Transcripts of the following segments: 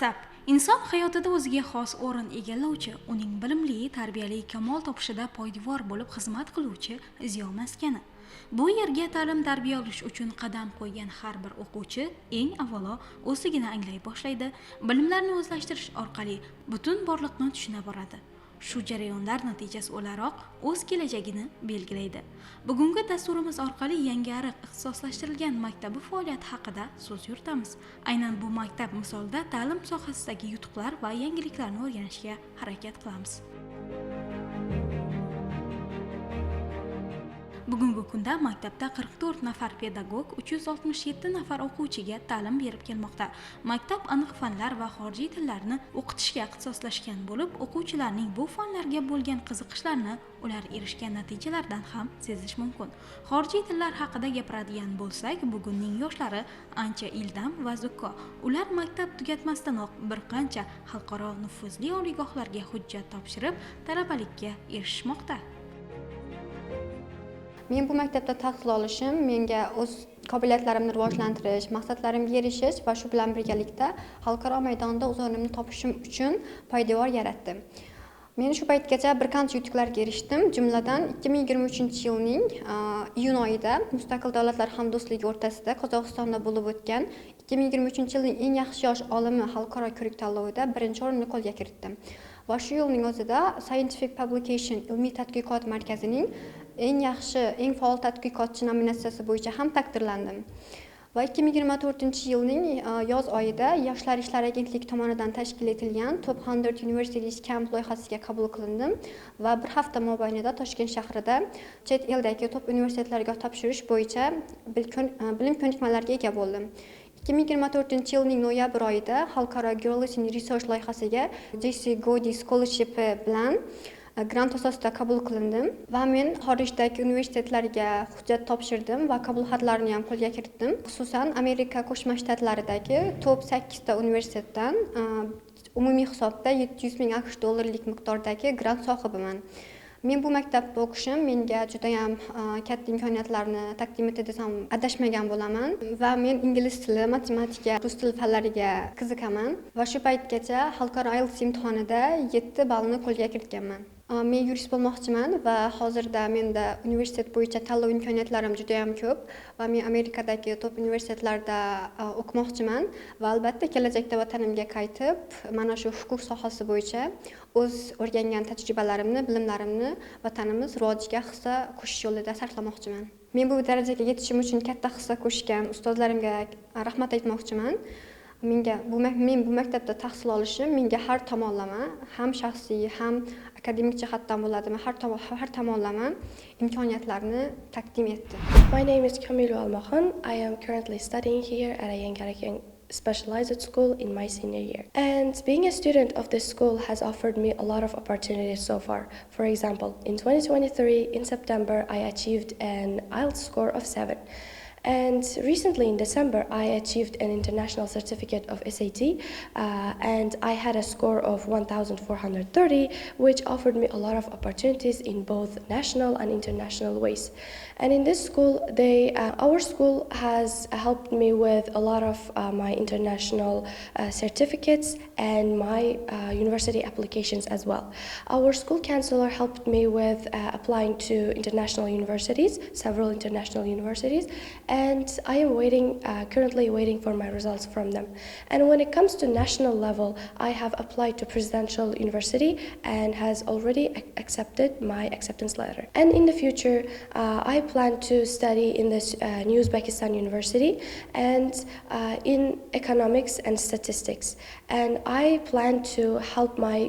Maktab inson hayotida o'ziga xos o'rin egallovchi, uning bilimli, tarbiyali, kamol topishida poydevor bo'lib xizmat qiluvchi ziyo maskani. Bu yerga ta'lim-tarbiya olish uchun qadam qo'ygan har bir o'quvchi eng avvalo o'zligini anglay boshlaydi, bilimlarni o'zlashtirish orqali butun borliqni tushuna boradi. Shu jarayonlar natijasi o'laroq o'z kelajagini belgilaydi. Bugungi dasturimiz orqali yangi ariq ixtisoslashtirilgan maktabi faoliyati haqida so'z yuritamiz. Aynan bu maktab misolida ta'lim sohasidagi yutuqlar va yangiliklarni o'rganishga harakat qilamiz. Bugungi kunda maktabda 44 nafar pedagog, 367 nafar o'quvchiga ta'lim berib kelmoqda. Maktab aniq fanlar va xorijiy tillarni o'qitishga ixtisoslashgan bo'lib, o'quvchilarning bu fanlarga bo'lgan qiziqishlarini ular erishgan natijalardan ham sezish mumkin. Xorijiy tillar haqida gapiradigan bo'lsak, bugunning yoshlari ancha ildam va zukko. Ular maktab tugatmasdanoq bir qancha xalqaro nufuzli oliygohlarga hujjat topshirib, talabalikka erishmoqda. Men bu maktabda tahsil olishim menga o'z qobiliyatlarimni rivojlantirish, maqsadlarimga erishish va shu bilan birgalikda xalqaro maydonda o'z o'rnimni topishim uchun poydevor yaratdi. Men shu paytgacha bir qancha yutuqlarga erishdim. Jumladan 2023-yilning iyun oyida Mustaqil Davlatlar Hamdo'stligi o'rtasida Qozog'istonda bo'lib o'tgan 2023-yilning eng yaxshi yosh olimi xalqaro ko'rik tanlovida birinchi o'rinni qo'lga kiritdim. Va shu yilning o'zida Scientific Publication ilmiy tadqiqot markazining eng yaxshi, eng faol tadqiqotchi nominatsiyasi bo'yicha ham taqdirlandim. Va 2024-yilning yoz oyida Yoshlar ishlari agentligi tomonidan tashkil etilgan Top 100 Universities Camp loyihasiga qabul qilindim va bir hafta mobaynida Toshkent shahrida chet eldagi top universitetlarga topshirish bo'yicha bilim ko'nikmalariga ega bo'ldim. 2024-yilning noyabr oyida xalqaro Girls in Research loyihasiga JC Godi Scholarship bilan grant asosida qabul qilindim va men xorijdagi universitetlarga hujjat topshirdim va qabul xatlarini ham qo'lga kiritdim. Xususan Amerika Qo'shma Shtatlaridagi top 8 ta universitetdan umumiy hisobda 700 ming AQSh dollarlik miqdordagi grant sohibiman. Men bu maktabda o'qishim menga juda ham katta imkoniyatlarni taqdim etdi desam adashmagan bo'laman va men ingliz tili, matematika, rus tili fanlariga qiziqaman va shu paytgacha xalqaro IELTS imtihonida 7 ballni qo'lga kiritganman. Men yurist bo'lmoqchiman va hozirda menda universitet bo'yicha tanlov imkoniyatlarim juda ham ko'p va men Amerikadagi top universitetlarda o'qimoqchiman va albatta kelajakda vatanimga qaytib, mana shu huquq sohasi bo'yicha o'z o'rgangan tajribalarimni, bilimlarimni vatanimiz rivojiga hissa qo'shish yo'lida sarflamoqchiman. Men bu darajaga yetishim uchun katta hissa qo'shgan ustozlarimga rahmat aytmoqchiman. Men bu maktabda tahsil olishim menga har tomonlama, ham shaxsiy, ham akademik jihatdan bo'ladimi, har tomonlama imkoniyatlarni taqdim etdi. My name is Camilo Almahan. I am currently studying here at a Yangaraki specialized school in my senior year. And being a student of this school has offered me a lot of opportunities so far. For example, in 2023, in September, I achieved an IELTS score of 7. And recently in December, I achieved an international certificate of SAT and I had a score of 1,430, which offered me a lot of opportunities in both national and international ways. And in this school, our school has helped me with a lot of my international certificates and my university applications as well. Our school counselor helped me with applying to international universities, several international universities, and I am currently waiting for my results from them. And when it comes to national level, I have applied to Presidential University and has already accepted my acceptance letter. And in the future, I plan to study in this New Uzbekistan University and in economics and statistics. And I plan to help my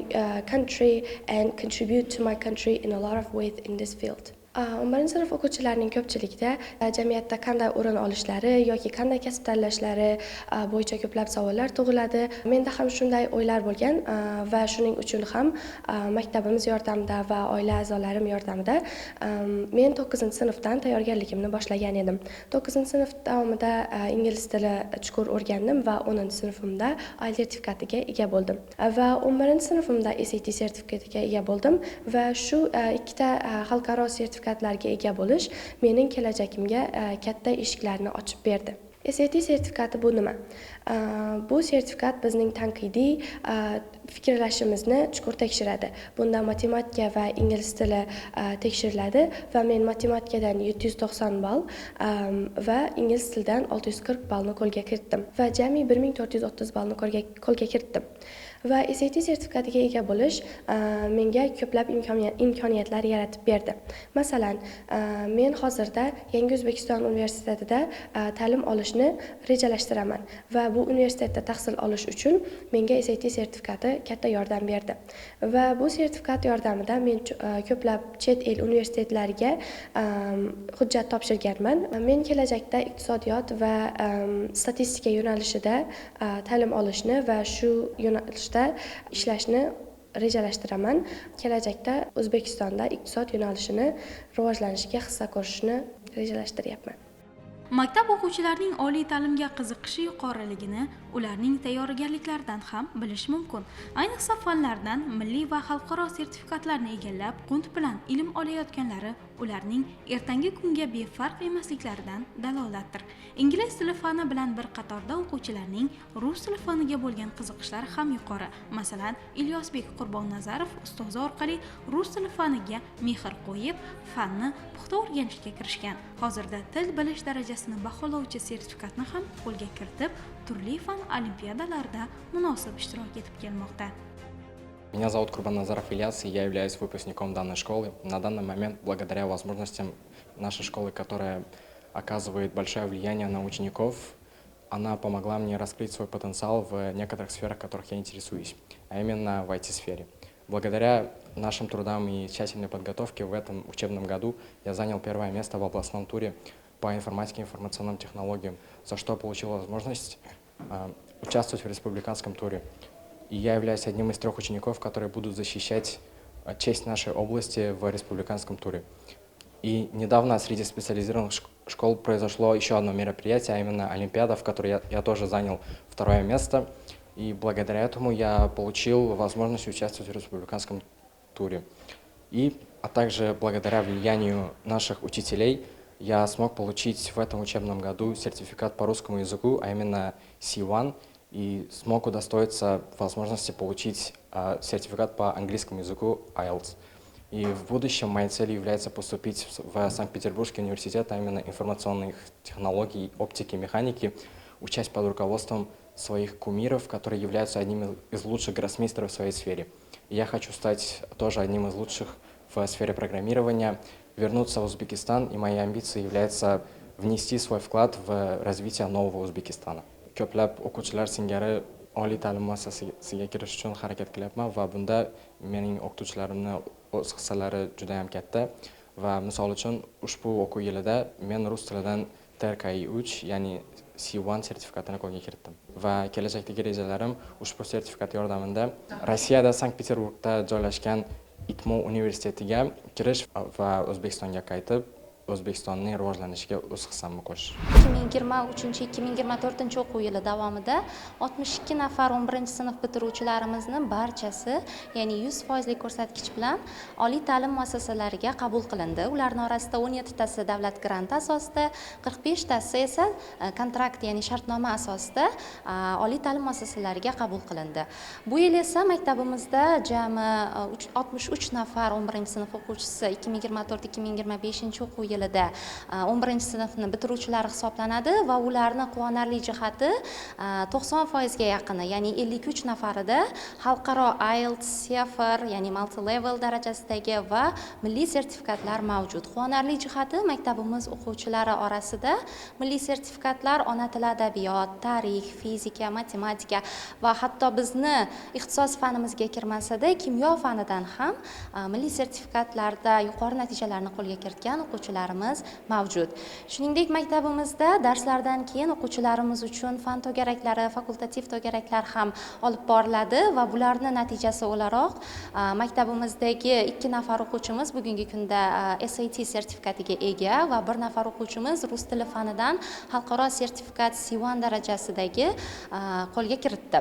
country and contribute to my country in a lot of ways in this field. 11 sinf o'quvchilarining ko'pchilikda jamiyatda qanday o'rin olishlari yoki qanday kasb tanlashlari bo'yicha ko'plab savollar tug'iladi. Menda ham shunday o'ylar bo'lgan va shuning uchun ham maktabimiz yordamida va oila a'zolarim yordamida men 9-sinfdan tayyorgarligimni boshlagan edim. 9-sinf davomida ingliz tili chuqur o'rgandim va 10-sinfimda IELTS sertifikatiga ega bo'ldim. Va 11-sinfimda SAT sertifikatiga ega bo'ldim va shu ikkita xalqaro sertifikatlarga ega bo'lish mening kelajagimga katta eshiklarni ochib berdi. SAT sertifikati bu nima? Bu sertifikat bizning tanqidiy fikrlashimizni chuqur tekshiradi. Bunda matematika va ingliz tili tekshiriladi va men matematikadan 790 ball va ingliz tilidan 640 ballni qo'lga kiritdim va jami 1430 ballni qo'lga kiritdim. Va SAT sertifikatiga ega bo'lish menga ko'plab imkoniyatlar yaratib berdi. Masalan, men hozirda Yangi O'zbekiston universitetida ta'lim olishni rejalashtiraman va bu universitetda tahsil olish uchun menga SAT sertifikati katta yordam berdi. Va bu sertifikat yordamida men ko'plab chet el universitetlariga hujjat topshirganman. Men kelajakda iqtisodiyot va statistika yo'nalishida ta'lim olishni va shu yo'nalishda ishlashni rejalashtiraman. Kelajakda O'zbekistonda iqtisod yo'nalishini rivojlanishiga hissa qo'shishni rejalashtiryapman. Maktab o'quvchilarining oliy ta'limga qiziqishi yuqoriligini ularning tayyorgarliklaridan ham bilish mumkin. Ayniqsa fanlardan milliy va xalqaro sertifikatlarni egallab, qunt bilan ilm olayotganlari ularning ertangi kunga befarq emasliklaridan dalolatdir. Ingliz tili fani bilan bir qatorda o'quvchilarning rus tili faniga bo'lgan qiziqishlari ham yuqori. Masalan, Ilyosbek Qurbonnazarov ustozi orqali rus tili faniga mehr qo'yib, fanni puxta o'rganishga kirishgan. Hozirda til bilish darajasini baholovchi sertifikatni ham qo'lga kiritib, turli fan olimpiadalarida munosib ishtirok etib kelmoqda. Меня зовут Курбанназаров Ильяс, и я являюсь выпускником данной школы. На данный момент, благодаря возможностям нашей школы, которая оказывает большое влияние на учеников, она помогла мне раскрыть свой потенциал в некоторых сферах, которых я интересуюсь, а именно в IT-сфере. Благодаря нашим трудам и тщательной подготовке в этом учебном году я занял первое место в областном туре по информатике и информационным технологиям, за что получил возможность участвовать в республиканском туре. И я являюсь одним из 3 учеников, которые будут защищать честь нашей области в республиканском туре. И недавно среди специализированных школ произошло еще одно мероприятие, а именно Олимпиада, в которой я тоже занял 2 место. И благодаря этому я получил возможность участвовать в республиканском туре. А также благодаря влиянию наших учителей я смог получить в этом учебном году сертификат по русскому языку, а именно C1, и смог удостоиться возможности получить сертификат по английскому языку IELTS. И в будущем моей целью является поступить в Санкт-Петербургский университет, а именно информационных технологий, оптики, механики, учась под руководством своих кумиров, которые являются одним из лучших гроссмейстеров в своей сфере. И я хочу стать тоже одним из лучших в сфере программирования, вернуться в Узбекистан, и моей амбицией является внести свой вклад в развитие нового Узбекистана. Ko'plab o'quvchilar singari oliy ta'lim muassasasiga kirish uchun harakat qilyapman va bunda mening o'qituvchilarimning o'z hissalari juda ham katta va misol uchun ushbu o'quv yilida men rus tilidan TRKI 3, ya'ni C1 sertifikatini qo'lga kiritdim va kelajakdagi rejalarim ushbu sertifikat yordamida Rossiyada Sankt-Peterburgda joylashgan ITMO universitetiga kirish va O'zbekistonga qaytib O'zbekistonning rivojlanishiga o'z hissamni qo'shish. 2023-2024 o'quv yili davomida 62 nafar 11-sinf bitiruvchilarimizni barchasi, ya'ni 100% ko'rsatkich bilan oliy ta'lim muassasalariga qabul qilindi. Ularning orasida 17 tasi davlat granti asosida, 45 tasi esa kontrakt, ya'ni shartnoma asosida oliy ta'lim muassasalariga qabul qilindi. Bu yil esa maktabimizda jami 63 nafar 11-sinf o'quvchisi 2024-2025 o'quv yilida 11-sinfni bitiruvchilari hisoblanadi va ularning quvonarli jihati 90% ga yaqini, ya'ni 53 nafarida xalqaro IELTS, CFR, ya'ni multi-level darajasidagi va milliy sertifikatlar mavjud. Quvonarli jihati maktabimiz o'quvchilari orasida milliy sertifikatlar ona tili adabiyot, tarix, fizika, matematika va hatto bizni ixtisos fanimizga kirmasada kimyo fanidan ham milliy sertifikatlarda yuqori natijalarni qo'lga kiritgan o'quvchilar mavjud. Shuningdek, maktabimizda darslardan keyin o'quvchilarimiz uchun fan to'garaklari, fakultativ to'garaklar ham olib boriladi va bularning natijasi o'laroq maktabimizdagi 2 nafar o'quvchimiz bugungi kunda SAT sertifikatiga ega va 1 nafar o'quvchimiz rus tili fanidan xalqaro sertifikat C1 darajasidagi qo'lga kiritdi.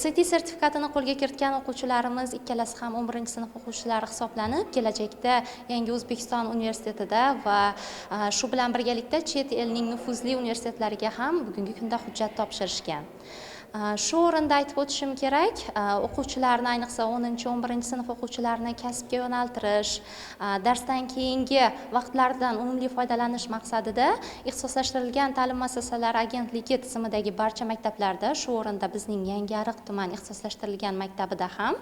SAT sertifikatini qo'lga kiritgan o'quvchilarimiz ikkalasi ham 11-sinf o'quvchilari hisoblanib, kelajakda Yangi O'zbekiston universitetida va va shu bilan birgalikda chet elning nufuzli universitetlariga ham bugungi kunda hujjat topshirishgan. Shu o'rinda aytib o'tishim kerak, o'quvchilarni, ayniqsa 10-11 sinf o'quvchilarini kasbga yo'naltirish, darsdan keyingi vaqtlardan unumli foydalanish maqsadida ixtisoslashtirilgan ta'lim muassasalari agentligi tizimidagi barcha maktablarda, shu o'rinda bizning Yangiariq tuman ixtisoslashtirilgan maktabida ham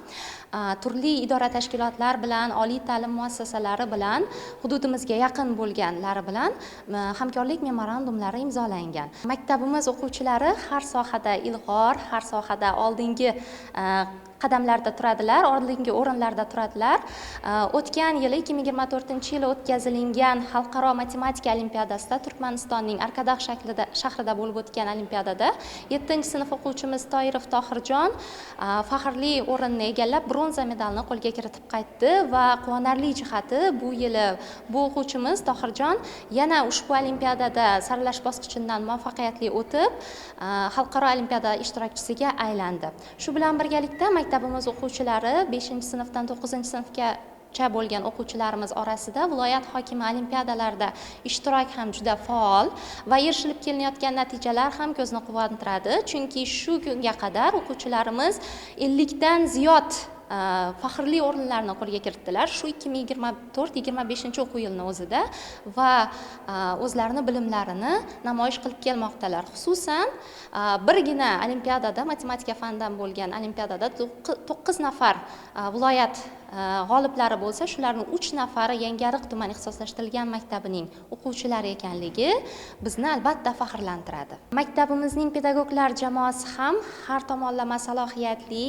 turli idora tashkilotlar bilan, oliy ta'lim muassasalari bilan, hududimizga yaqin bo'lganlari bilan hamkorlik memorandumlari imzolangan. Maktabimiz o'quvchilari har sohada ilg'or, har sohada oldingi qadamlarda turadilar, oldingi o'rinlarda turadilar. O'tgan yili 2024-yili o'tkazilingan xalqaro matematika olimpiadasida Turkmanistonning Arkadax shahrida bo'lib o'tgan olimpiadada 7-sinf o'quvchimiz Toirov Tohirjon faxrli o'rinni egallab, bronza medalni qo'lga kiritib qaytdi va quvonarli jihati bu yili bu o'quvchimiz Tohirjon yana ushbu olimpiadada saralash bosqichidan muvaffaqiyatli o'tib, xalqaro olimpiada ishtirokchisiga aylandi. Shu bilan birgalikda maktabimiz o'quvchilari 5-sinfdan 9-sinfgacha bo'lgan o'quvchilarimiz orasida viloyat hokimi olimpiadalarida ishtirok ham juda faol va erishilib kelinayotgan natijalar ham ko'zni quvontiradi, chunki shu kunga qadar o'quvchilarimiz 50 dan ziyod faxrli o'rinlarni qo'lga kiritdilar shu 2024-25 o'quv yilini o'zida va o'zlarini bilimlarini namoyish qilib kelmoqdalar. Xususan, birgina olimpiadada, matematika fanidan bo'lgan olimpiadada 9 nafar viloyat g'oliblari bo'lsa, shularning 3 nafari Yangiariq tuman ixtisoslashtirilgan maktabining o'quvchilari ekanligi bizni albatta faxrlantiradi. Maktabimizning pedagoglar jamoasi ham har tomonlama salohiyatli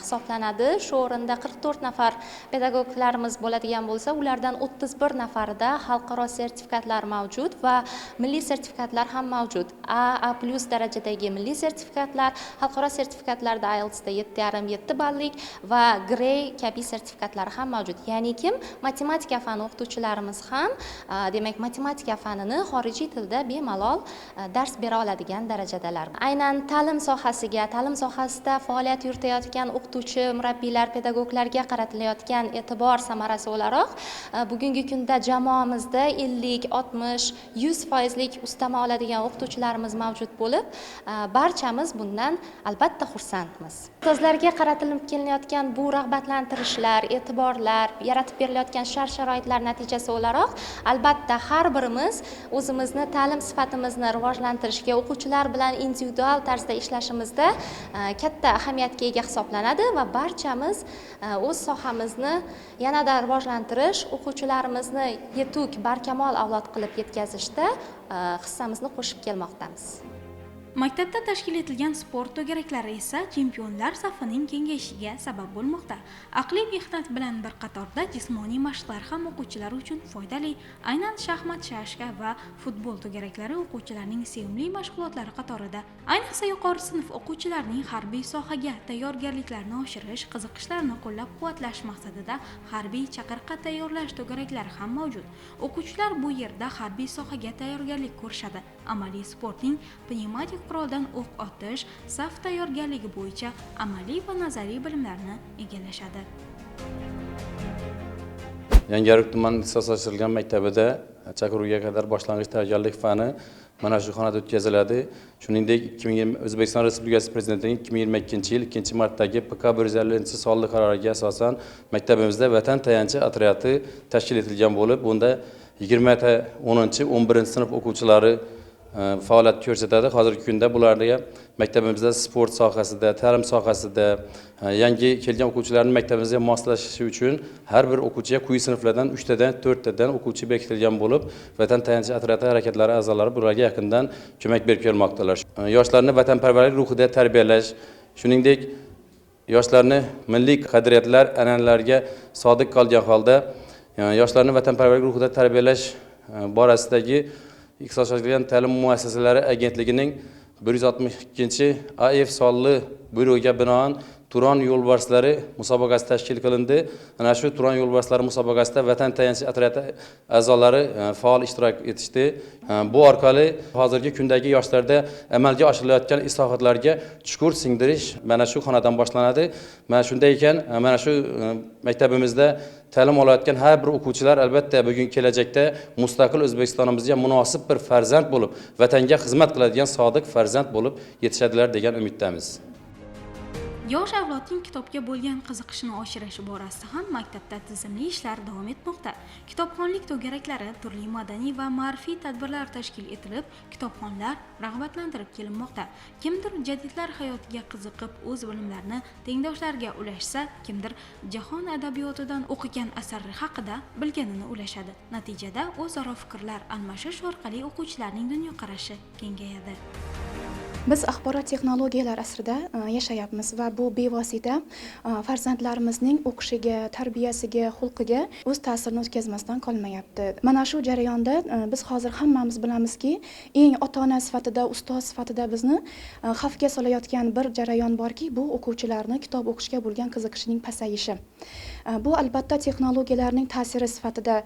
hisoblanadi. Shu o'rinda 44 nafar pedagoglarimiz bo'ladigan bo'lsa, ulardan 31 nafarida xalqaro sertifikatlar mavjud va milliy sertifikatlar ham mavjud. A+ darajadagi milliy sertifikatlar, xalqaro sertifikatlarda IELTSda 7,5-7 ballik va Grey kabi sertifikatlari ham mavjud. Ya'ni kim matematika fani o'qituvchilarimiz ham, demak, matematika fanini xorijiy tilda bemalol dars bera oladigan darajadalar. Aynan ta'lim sohasiga, ta'lim sohasida faoliyat yuritayotgan o'qituvchi, murabbiylar, pedagoglarga qaratilayotgan e'tibor samarasi o'laroq bugungi kunda jamoamizda 50, 60, 100% ustama oladigan o'qituvchilarimiz mavjud bo'lib, barchamiz bundan albatta xursandmiz. Ustozlarga qaratilib kelinayotgan bu rag'batlantirishlar, e'tiborlar, yaratib berilayotgan shart-sharoitlar natijasi o'laroq, albatta har birimiz o'zimizni ta'lim sifatimizni rivojlantirishga, o'quvchilar bilan individual tarzda ishlashimizda katta ahamiyatga ega hisoblanadi va barchamiz o'z sohamizni yanada rivojlantirish, o'quvchilarimizni yetuk, barkamol avlod qilib yetkazishda hissamizni qo'shib kelmoqdamiz. Maktabda tashkil etilgan sport to'garaklari esa chempionlar safining kengayishiga sabab bo'lmoqda. Aqliy mehnat bilan bir qatorda jismoniy mashqlar ham o'quvchilar uchun foydali. Aynan shaxmat, shashka va futbol to'garaklari o'quvchilarning sevimli mashg'ulotlari qatorida. Ayniqsa yuqori sinf o'quvchilarining harbiy sohaga tayyorgarliklarini oshirish, qiziqishlarini qo'llab-quvvatlash maqsadida harbiy chaqirqa tayyorlash to'garaklari ham mavjud. O'quvchilar bu yerda harbiy sohaga tayyorgarlik ko'rishadi. Amaliy sportning pnevmatik quroldan o'q otish, saf tayyorgarligi bo'yicha amaliy va nazariy bilimlarni egallashadi. Yangiariq tuman ixtisoslashtirilgan maktabida chaqiruvga qadar boshlang'ich tayyorgarlik fani mana shu xonada o'tkaziladi. Shuningdek, O'zbekiston Respublikasi Prezidentining 2022-yil 2-martdagi PK 150-sonli qaroriga asosan maktabimizda vatan tayanchi otryadi tashkil etilgan bo'lib, bunda 20 ta 10-11 sinf o'quvchilari faoliyat ko'rsatadi. Hozirgi kunda bularga maktabimizda sport sohasida, ta'lim sohasida yangi kelgan o'quvchilarning maktabimizga moslashishi uchun har bir o'quvchiga quyi sinflardan 3 tadan 4 tadan o'quvchi bekitilgan bo'lib, vatan tayanchi otryadi harakatlari a'zolari bularga yaqindan ko'mak berib kelmoqdalar. Yoshlarni vatanparvarlik ruhida tarbiyalash, shuningdek yoshlarni milliy qadriyatlar, an'analarga sodiq qolgan holda yoshlarni vatanparvarlik ruhida tarbiyalash borasidagi ixtisoslashtirilgan ta'lim muassasalari agentligining 162 AF sonli buyrug'iga binoan Turan yo'lbarslari musobaqasi tashkil qilindi. Ana shu Turan yo'lbarslari musobaqasida vatan tayanchi otryadi a'zolari faol ishtirok etishdi. Bu orqali hozirgi kundagi yoshlarda amalga oshirilayotgan islohotlarga chuqur singdirish mana shu xonadan boshlanadi. Mana shunday ekan, mana shu maktabimizda ta'lim olayotgan har bir o'quvchilar albatta bugun kelajakda mustaqil O'zbekistonimizga munosib bir farzand bo'lib, vatanga xizmat qiladigan sodiq farzand bo'lib yetishadilar degan umiddamiz. Yosh avlodning kitobga bo'lgan qiziqishini oshirish borasida ham maktabda tizimli ishlar davom etmoqda. Kitobxonlik to'garaklari, turli madaniy va ma'rifiy tadbirlar tashkil etilib, kitobxonlar rag'batlantirib kelinmoqda. Kimdir jadidlar hayotiga qiziqib, o'z bilimlarini tengdoshlariga ulashsa, kimdir jahon adabiyotidan o'qigan asarlar haqida bilganini ulashadi. Natijada o'zaro fikrlar almashish orqali o'quvchilarning dunyoqarashi kengayadi. Biz axborot texnologiyalari asrida yashayapmiz va bu bevosita farzandlarimizning o'qishiga, tarbiyasiga, xulqiga o'z ta'sirini o'tkazmasdan qolmayapti. Mana shu jarayonda biz hozir hammamiz bilamizki, eng ota-ona sifatida, ustoz sifatida bizni xavfga solayotgan bir jarayon borki, bu o'quvchilarni kitob o'qishga bo'lgan qiziqishining pasayishi. Bu albatta texnologiyalarning ta'siri sifatida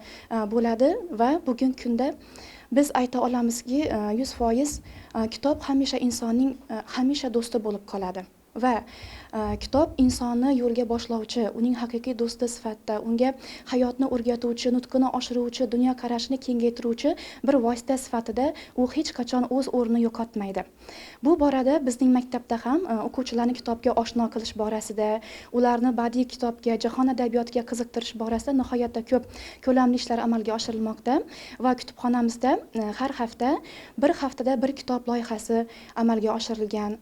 bo'ladi va bugungi kunda biz ayta olamizki, 100% kitob hamisha insonning hamisha do'sti bo'lib qoladi. Va kitob insonni yo'lga boshlovchi, uning haqiqiy do'sti sifatida, unga hayotni o'rgatuvchi, nutqini oshiruvchi, dunyoqarashini kengaytiruvchi bir vosita sifatida u hech qachon o'z o'rnini yo'qotmaydi. Bu borada bizning maktabda ham o'quvchilarni kitobga oshno qilish borasida, ularni badiiy kitobga, jahon adabiyotiga qiziqtirish borasida nihoyatda ko'p ko'lamli ishlar amalga oshirilmoqda va kutubxonamizda har hafta bir haftada bir kitob loyihasi amalga oshirilgan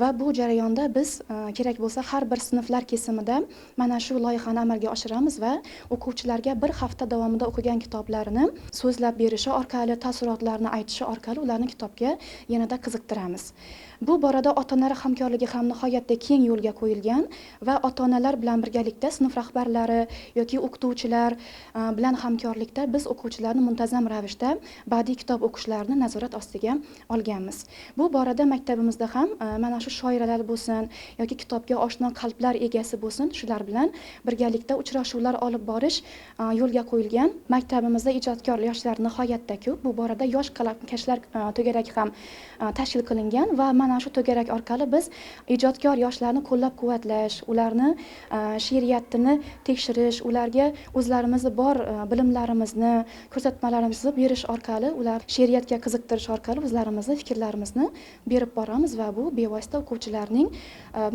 va bu jarayonda biz kerak bo'lsa har bir sinflar kesimida mana shu loyihani amalga oshiramiz va o'quvchilarga bir hafta davomida o'qigan kitoblarini so'zlab berishi orqali, taassurotlarini aytishi orqali ularni kitobga yanada qiziqtiramiz. Bu borada ota-onalar hamkorligi ham nihoyatda keng yo'lga qo'yilgan va ota-onalar bilan birgalikda sinf rahbarlari yoki o'qituvchilar bilan hamkorlikda biz o'quvchilarni muntazam ravishda badiiy kitob o'qishlarini nazorat ostiga olganmiz. Bu borada maktabimizda ham mana shu shoiralar bo'lsin yoki kitobga oshno qalblar egasi bo'lsin, shular bilan birgalikda uchrashuvlar olib borish yo'lga qo'yilgan. Maktabimizda ijodkor yoshlar nihoyatda ko'p. Bu borada yosh qalamkashlar to'garagi ham tashkil qilingan va mana shu to'garak orqali biz ijodkor yoshlarni qo'llab-quvvatlash, ularni she'riyatini tekshirish, ularga o'zlarimizni bor bilimlarimizni, ko'rsatmalarimizni berish orqali, ular she'riyatga qiziqtirish orqali o'zlarimizni fikrlarimizni berib boramiz va bu bevosita o'quvchilarning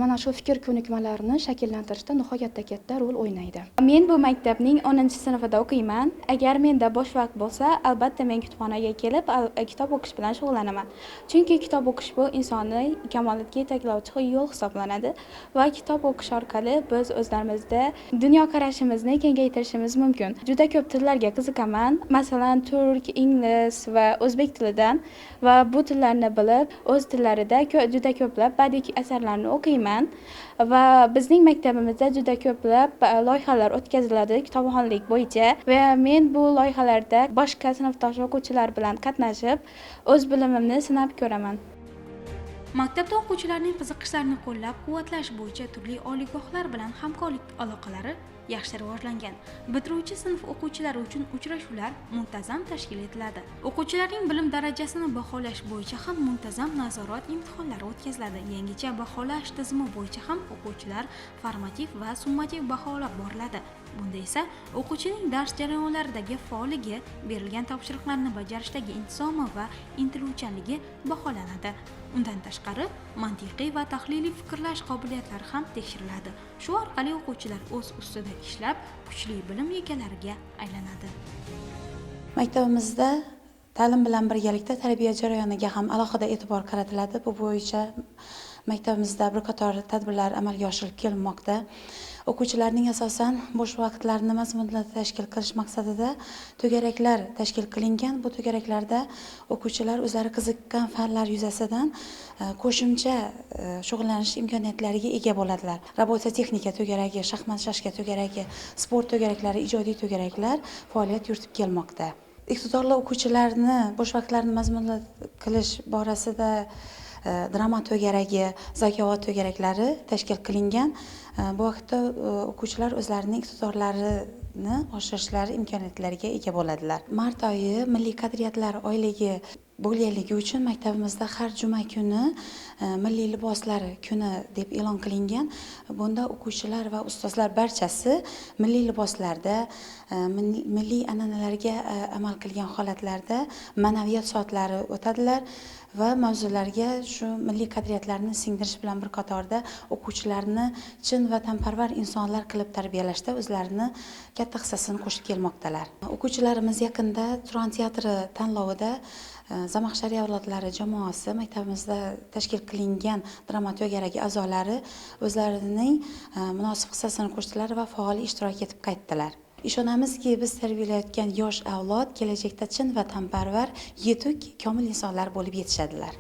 mana shu fikr ko'nikmalarini shakllantirishda nihoyatda katta rol o'ynaydi. Men bu maktabning 10-sinfida o'qiyman. Agar menda bo'sh vaqt bo'lsa, albatta men kutubxonaga kelib kitob o'qish bilan shug'ullanaman. Chunki kitob o'qish bu insonni kamolotga yetaklovchi yo'l hisoblanadi va kitob o'qish orqali biz o'zlarimizda dunyoqarashimizni kengaytirishimiz mumkin. Juda ko'p tillarga qiziqaman. Masalan, turk, ingliz va o'zbek tilidan va bu tillarni bilib, o'z tillarida juda ko'plab badiiy asarlarni o'qiyman va bizning maktabimizda juda ko'plab loyihalar o'tkaziladi kitobxonlik bo'yicha va men bu loyihalarda boshqa sinfdosh o'quvchilar bilan qatnashib, o'z bilimimni sinab ko'raman. Maktabda o'quvchilarning qiziqishlarini qo'llab-quvvatlash bo'yicha turli oliygohlar bilan hamkorlik aloqalari yaxshi rivojlangan. Bitiruvchi sinf o'quvchilari uchun uchrashuvlar muntazam tashkil etiladi. O'quvchilarning bilim darajasini baholash bo'yicha ham muntazam nazorat imtihonlari o'tkaziladi. Yangicha baholash tizimi bo'yicha ham o'quvchilar formativ va summativ baholab boriladi. Bunda esa o'quvchining dars jarayonlaridagi faolligi, berilgan topshiriqlarni bajarishdagi intizomi va intiluvchanligi baholanadi. Undan tashqari, mantiqiy va tahliliy fikrlash qobiliyatlari ham tekshiriladi. Shu orqali o'quvchilar o'z ustida ishlab, kuchli bilim egalariga aylanadi. Maktabimizda ta'lim bilan birgalikda tarbiya jarayoniga ham alohida e'tibor qaratiladi. Bu bo'yicha maktabimizda bir qator tadbirlar amalga oshirilib kelinmoqda. O'quvchilarning asosan bo'sh vaqtlarini mazmunli tashkil qilish maqsadida to'garaklar tashkil qilingan. Bu to'garaklarda o'quvchilar o'zlari qiziqqan fanlar yuzasidan qo'shimcha shug'ullanish imkoniyatlariga ega bo'ladilar. Robota texnika to'garagi, shaxmat shashka to'garagi, sport to'garaklari, ijodiy to'garaklar faoliyat yuritib kelmoqda. Iqtidorli o'quvchilarni bo'sh vaqtlarini mazmunli qilish borasida drama to'garagi, zakovat to'garaklari tashkil qilingan. Bu vaqtda o'quvchilar o'zlarining iqtidorlarini oshirishlari imkoniyatlariga ega bo'ladilar. Mart oyi Milliy qadriyatlar oyligi bo'lganligi uchun maktabimizda har juma kuni milliy liboslar kuni deb e'lon qilingan. Bunda o'quvchilar va ustozlar barchasi milliy liboslarda, milliy an'analarga amal qilgan holatlarda ma'naviyat soatlari o'tadilar va mavzularga shu milliy qadriyatlarni singdirish bilan bir qatorda o'quvchilarni chin vatanparvar insonlar qilib tarbiyalashda o'zlarini katta hissasini qo'shib kelmoqdalar. O'quvchilarimiz yaqinda Turon teatri tanlovida Zamaxshari avlodlari jamoasi maktabimizda tashkil qilingan drama to'garagi a'zolari o'zlarining munosib hissasini qo'shdilar va faol ishtirok etib qaytdilar. Ishonamizki, biz tarbiyalayotgan yosh avlod kelajakda chin vatanparvar, yetuk, komil insonlar bo'lib yetishadilar.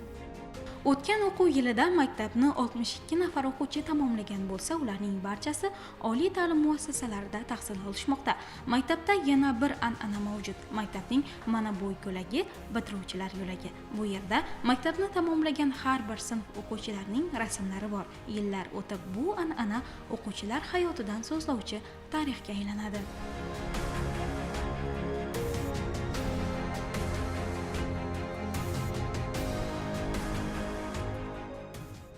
O'tgan o'quv yilida maktabni 62 nafar o'quvchi tamomlagan bo'lsa, ularning barchasi oliy ta'lim muassasalarida tahsil olishmoqda. Maktabda yana bir an'ana mavjud. Maktabning mana bu yo'lagi bitiruvchilar yo'lagi. Bu yerda maktabni tamomlagan har bir sinf o'quvchilarining rasmlari bor. Yillar o'tib bu an'ana o'quvchilar hayotidan so'zlovchi tarixga aylanadi.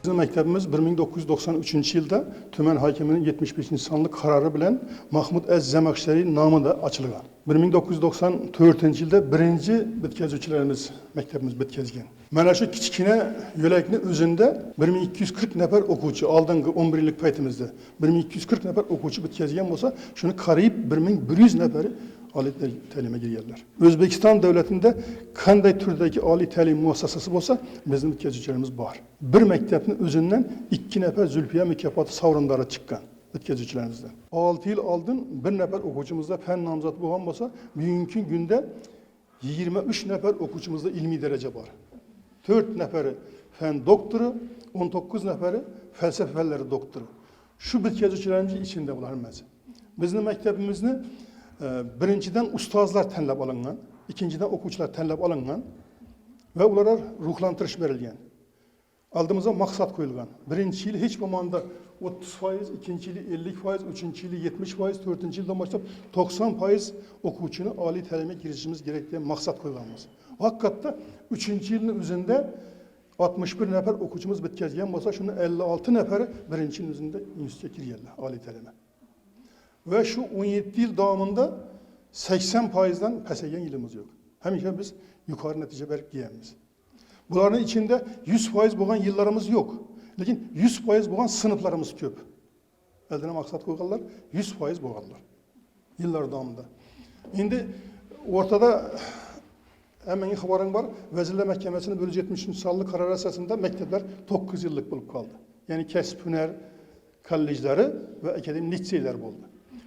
Bizim maktabimiz 1993 yılda Tümen Hakimi'nin 75. sanlık kararı bilen Mahmud Ez Zamaxshari namında açılgan. 1994 yılda birinci bitkazuvchilarimiz maktabimiz bitkazgan. Mana shu kichkina yo'lakni o'zida 1240 nafar o'quvchi oldingi 11 yillik paytimizda 1240 nafar o'quvchi bitkazgan bo'lsa, shuni qariyb 1100 nafari oliy ta'limga kirganlar. O'zbekiston davlatida qanday turdagi oliy ta'lim muassasasi bo'lsa, bizning bitkazuvchilarimiz bor. Bir maktabning o'zidan 2 nafar Zulfiya mukofoti sovrindori chiqqan bitkazuvchilarimizdan. 6 yil oldin bir nafar o'quvchimizda fan nomzod bo'lgan bo'lsa, bugungi kunda 23 nafar o'quvchimizda ilmiy daraja bor. 4 nafari fen doktoru, 19 nafari felsefe fanlari doktoru. Şu bitkazuvchilarimiz içinde bular hammasi. Bizning maktabimizni birinchidan ustozlar tanlab olingan, ikkinchidan o'quvchilar tanlab olingan va ularga ruhlantirish berilgan. Oldimizga maqsad qo'yilgan. Birinchi yil hech bo'lmaganda 30%, ikkinchi yili 50%, uchinchi yili 70%, to'rtinchi yildan boshlab 90% o'quvchini oliy ta'limga kirishimiz kerak degan maqsad qo'yganmiz. Haqiqatda 3-yilning o'zida 61 nafar o'quvchimiz bitkazgan bo'lsa, shuni 56 nafari birinchi yil o'zida institutga kirganlar oliy ta'limga. Ve şu 17 yıl davamında 80%'dan pasaygan yılımız yok. Hamisha biz yukarı netice berip giyemiz. Bunların içinde 100% bo'lgan yıllarımız yok. Lekin 100% bo'lgan sınıflarımız köp. Eldine maksat koyganlar 100% bo'lganlar. Yıllar davamında. Şimdi ortada hemen haberim var. Vezirler Mahkemesi'nin bölü 73. sallı karar esasında mektepler 9 yıllık bulup kaldı. Yani kesp hüner kolejleri ve akademik liseler oldu.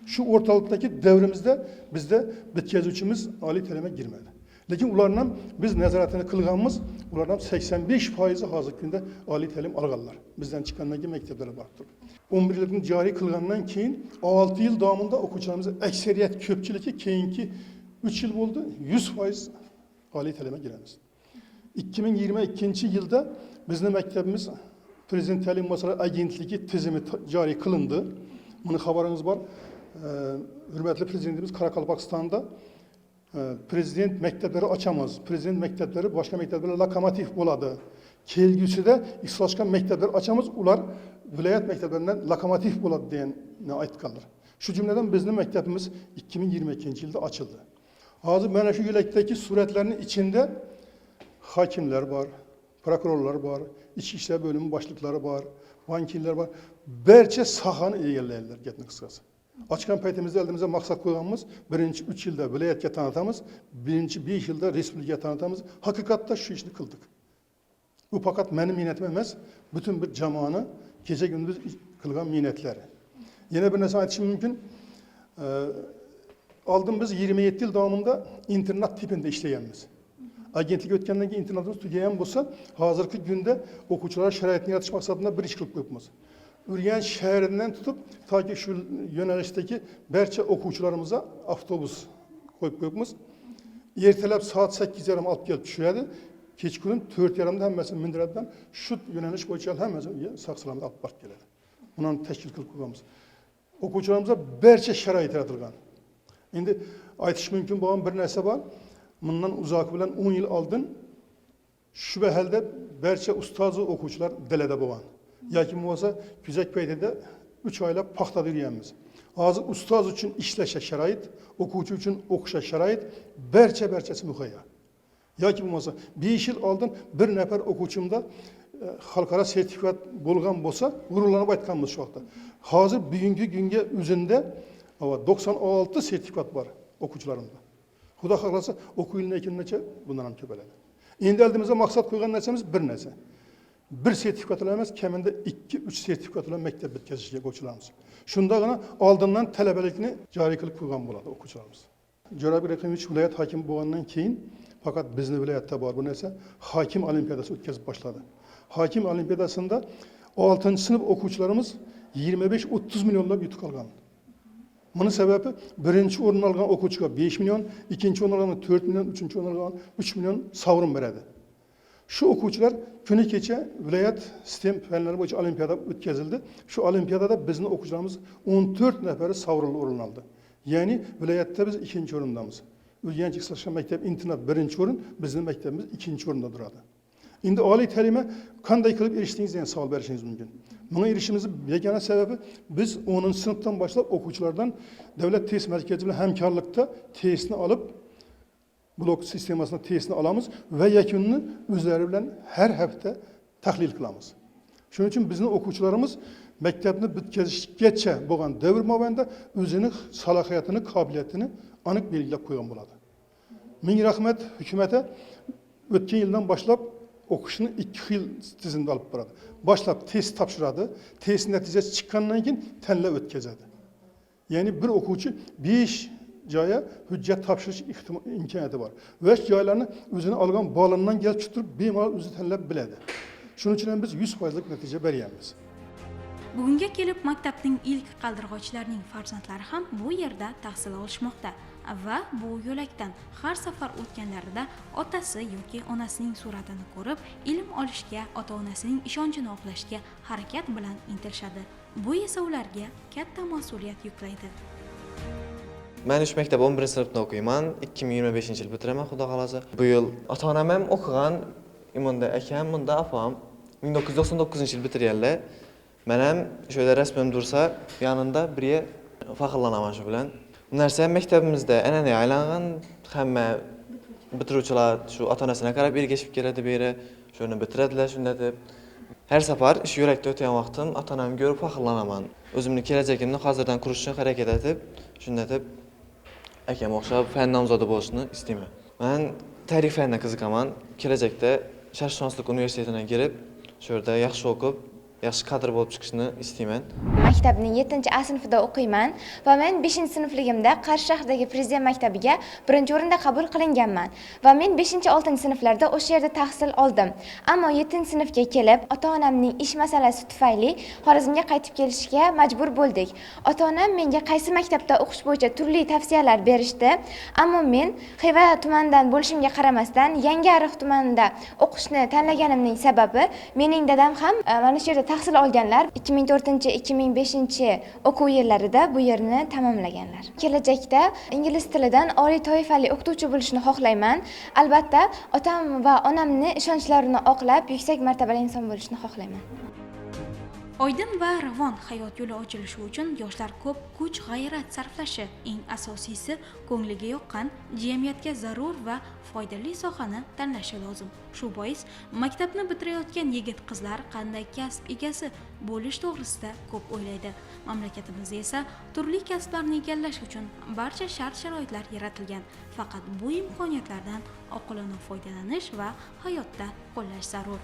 Şu ortalıktaki devrimizde bizde bitkazuvchimiz oliy ta'limga girmedi. Lekin ulardan biz nazoratini qilganmiz, ulardan 85% hozirgi kunda oliy ta'lim olganlar. Bizden chiqqandan keyin maktablarga borib turib. 11 yillikni joriy qilgandan keyin 6 yil davomida o'quvchilarimiz aksariyat ko'pchiligi keyingi 3 yil bo'ldi 100% oliy ta'limga giramiz. 2022 yilda bizning maktabimiz Prezident ta'lim muassasalari agentligi tizimi joriy qilindi. Buni xabarimiz bor. Hürmetli Prezidentimiz Karakalpakistan'da Prezident mektepleri açamaz. Prezident mektepleri başka mektepleri lokomotiv boladı. Kelgüsü de ixtisoslashgan mektepleri açamaz. Ular vilayet mekteplerinden lokomotiv boladı diyen aytganlar. Şu cümleden bizning mektebimiz 2022 yılda açıldı. Hazır mana şu yo'lakdagi suratlarning içinde hakimler var, prokurorlar var, İçki İşler bölümü başlıkları var, bankirler var. Berçe sahanı egallaydilar gapning qisqasi. Açkan paytimizde elimizde maksat koyganımız, birinci 3 yılda vilayetke tanıtamız, birinci 5 yılda respublikaya tanıtamız. Hakikatta şu işini kıldık. Bu fakat benim minnetim emez, bütün bir cemaanı gece gündüz kılgan minnetleri. Yine bir nesne aytışım mümkün. Aldım biz 27 yıl davamında internat tipinde işleyenimiz. Agentlik ötkenden ki internatımız tügeyen olsa, hazırki günde okuvchilar şəraitini yaratish maqsadında bir iş qilib qo'yibmiz. Ürgen şehrinden tutup ta ki şu yönelişteki berçe okuvchilarımıza avtobus koyup koyupmiz. Ertelep saat 8:30 alıp gelip düşüyordu. kechqurun 4:30da hammasini mindiradi bilan shu yo'nalish bo'yicha hammasini sog'-salomat olib borib keladi. Buni tashkil qilib qo'yamiz. O'quvchilarimizga barcha sharoit yaratilgan. Endi aytish mumkin bo'lgan bir narsa bor. Bundan uzoq bilan 10 yil oldin shu mahalda barcha ustoz va o'quvchilar dalada bo'lgan. Yoki bo'lmasa kuzak paytida 3 oylab paxtada yurganmiz. Hozir ustoz uchun ishlash sharoit, o'quvchi uchun o'qish sharoit barchasi muhayyo. Yoki bo'lmasa 5 yil oldin bir nafar o'quvchimda xalqaro sertifikat bo'lgan bo'lsa, g'ururlanib aytganmiz shu vaqtda. Hozir bugungi kunga o'zida 96 sertifikat bor o'quvchilarimda. Xudo xohlasa o'quv yilidan keyin bundan ham ko'payadi. Endi oldimizga maqsad qo'ygan narsamiz bir narsa. Bir sertifikat emas, kamida 2-3 sertifikat bilan maktab bitkazishga o'quvchilarimiz. Shundagina oldindan talabalikni joriy qilib qo'ygan bo'ladi o'quvchilarimiz. Jo'rabek Rahimovich viloyat hokimi bo'lgandan keyin faqat bizning viloyatda bor bu narsa hokim olimpiadasi o'tkazib boshladi. Hokim olimpiadasida 6-sinf o'quvchilarimiz 25-30 millionlab yutuq olgan. Bunun sababi birinchi o'rin olgan o'quvchiga 5 million, ikkinchi o'rin olgan 4 million, uchinchi o'rin olgan 3 million sovrin beradi. Shu o'quvchilar kuni kecha viloyat sistem fanlari bo'yicha olimpiada o'tkazildi. Shu olimpiadada bizning o'quvchilarimiz 14 nafari sovrinli o'rin oldi. Ya'ni viloyatda biz 2-o'rindamiz. Urganch Iqtisodiyot maktab internat 1-o'rin, bizning maktabimiz 2-o'rinda turadi. Endi oliy ta'limga qanday qilib erishdingizga savol berishingiz mumkin. Bunga erishishimizning yagona sababi biz 10-sinfdan boshlab o'quvchilardan davlat test markazi bilan hamkorlikda testni olib blok sistemasida testni olamiz va yakunini o'zlari bilan har hafta tahlil qilamiz. Shuning uchun bizning o'quvchilarimiz maktabni bitkazishgacha bo'lgan davr mobaynida o'zining salohiyatini, qobiliyatini aniq belgilab qo'ygan bo'ladi. Ming rahmat hukumatga o'tgan yildan boshlab o'qishni 2 xil tizimda olib boradi. Boshlab test topshiradi, test natijasi chiqqandan keyin tanlab o'tkazadi. Ya'ni bir o'quvchi 5 joyga hujjat topshirish imkoniyati bor. Va shu joylarni o'zini olgan bolidan kelib chiqib bemalol o'zi tanlab biladi. Shuning uchun ham biz 100% natija beryapmiz. Bugunga kelib maktabning ilk qaldirg'ochlarining farzandlari ham bu yerda tahsil olishmoqda va bu yo'lakdan har safar o'tganlarida otasi yoki onasining suratini ko'rib, ilm olishga, ota-onasining ishonchini oqlashga harakat bilan intilishadi. Bu esa ularga katta mas'uliyat yuklaydi. Men uch maktab 11-sinfda o'qiyman. 2025-yil bitiraman, xudo xolasa. Bu yil ota-onam ham o'qigan, imunda akam, bunda opam 1999-yil bitirganlar. Men ham şöyle resmim dursa, yanında biriye faxrlanaman shu bilan. Bu narsa maktabimizda an'anaga aylangan, hamma bitiruvchilar shu ota-onasiga qarab ergashib keladi beri, shuni bitiradilar shunda deb. Har safar ish yo'lakda o'tgan vaqtim ota-onamni ko'rib faxrlanaman. O'zimni kelajagimni hozirdan qurishga harakat etib, shunda deb akam o'xshab fan nomzodi bo'lishni istayman. Men tarix faniga qiziqaman. Kelajakda Sharqshunoslik universitetiga kirib, shu yerda yaxshi o'qib, yaxshi kadr bo'lib chiqishni istayman. Maktabning 7-A sinfida o'qiyman va men 5-sinfligimda Qarshi shahridagi Prezident maktabiga 1-o'rinda qabul qilinganman va men 5-6 sinflarda o'sha yerda tahsil oldim. Ammo 7-sinfga kelib, ota-onamning ish masalasi tufayli Xorazmga qaytib kelishga majbur bo'ldik. Ota-onam menga qaysi maktabda o'qish bo'yicha turli tavsiyalar berishdi, ammo men Xiva tumanidan bo'lishimga qaramasdan Yangiariq tumanida o'qishni tanlaganimning sababi mening dadam ham mana shu yerda tahsil olganlar. 2004-2005 o'quv yillarida bu yerni tamomlaganlar. Kelajakda ingliz tilidan oliy toifali o'qituvchi bo'lishni xohlayman. Albatta, otam va onamni ishonchlarini oqlab, yuksak martabali inson bo'lishni xohlayman. Oydin va ravon hayot yo'li ochilishi uchun yoshlar ko'p kuch, g'ayrat sarflashi, eng asosiysi ko'ngliga yoqqan, jamiyatga zarur va foydali sohani tanlashi lozim. Shu bois maktabni bitirayotgan yigit-qizlar qanday kasb egasi bo'lish to'g'risida ko'p o'ylaydi. Mamlakatimizda esa turli kasblarni egallash uchun barcha shart-sharoitlar yaratilgan. Faqat bu imkoniyatlardan oqilona foydalanish va hayotda qo'llash zarur.